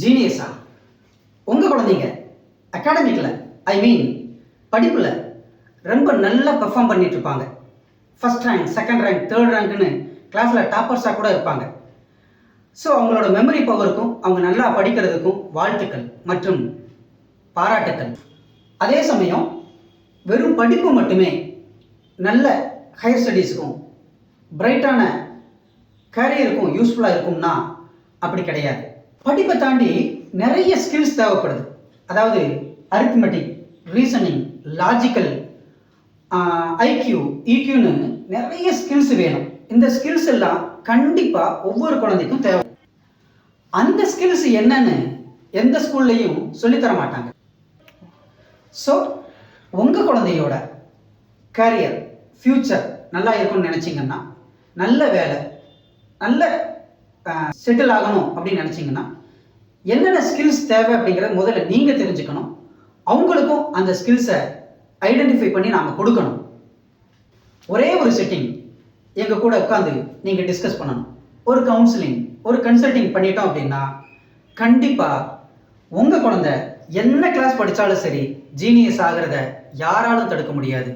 ஜீனியஸா? உங்கள் குழந்தைங்க அகாடமிக்கில் படிப்பில் ரொம்ப நல்லா பெர்ஃபார்ம் பண்ணிட்டு இருப்பாங்க. First rank, second rank, third ரேங்க்னு கிளாஸில் டாப்பர்ஸாக கூட இருப்பாங்க. ஸோ அவங்களோட மெமரி பவருக்கும் அவங்க நல்லா படிக்கிறதுக்கும் வாழ்த்துக்கள் மற்றும் பாராட்டுக்கள். அதே சமயம் வெறும் படிப்பு மட்டுமே நல்ல ஹையர் ஸ்டடீஸுக்கும் பிரைட்டான கேரியருக்கும் யூஸ்ஃபுல்லாக இருக்கும்னா அப்படி கிடையாது. படிப்பை தாண்டி நிறைய ஸ்கில்ஸ் தேவைப்படுது. அதாவது அரித்மெட்டிக், ரீசனிங், லாஜிக்கல், ஐக்யூ, ஈக்யூன்னு நிறைய ஸ்கில்ஸ் வேணும். இந்த ஸ்கில்ஸ் எல்லாம் கண்டிப்பாக ஒவ்வொரு குழந்தைக்கும் தேவை. அந்த ஸ்கில்ஸ் என்னன்னு எந்த ஸ்கூல்லையும் சொல்லித்தர மாட்டாங்க. ஸோ உங்கள் குழந்தையோட கேரியர், ஃப்யூச்சர் நல்லா இருக்கும்னு நினச்சிங்கன்னா, நல்ல வேலை, நல்ல செட்டில் ஆகணும் அப்படின்னு நினச்சிங்கன்னா என்னென்ன ஸ்கில்ஸ் தேவை அப்படிங்கிறத முதல்ல நீங்கள் தெரிஞ்சுக்கணும். அவங்களுக்கும் அந்த ஸ்கில்ஸை ஐடென்டிஃபை பண்ணி நாம் கொடுக்கணும். ஒரே ஒரு செட்டிங் எங்கள் கூட உட்காந்து நீங்கள் டிஸ்கஸ் பண்ணணும். ஒரு கவுன்சிலிங், ஒரு கன்சல்டிங் பண்ணிட்டோம் அப்படின்னா கண்டிப்பாக உங்கள் குழந்தை என்ன கிளாஸ் படித்தாலும் சரி ஜீனியஸ் ஆகிறத யாராலும் தடுக்க முடியாது.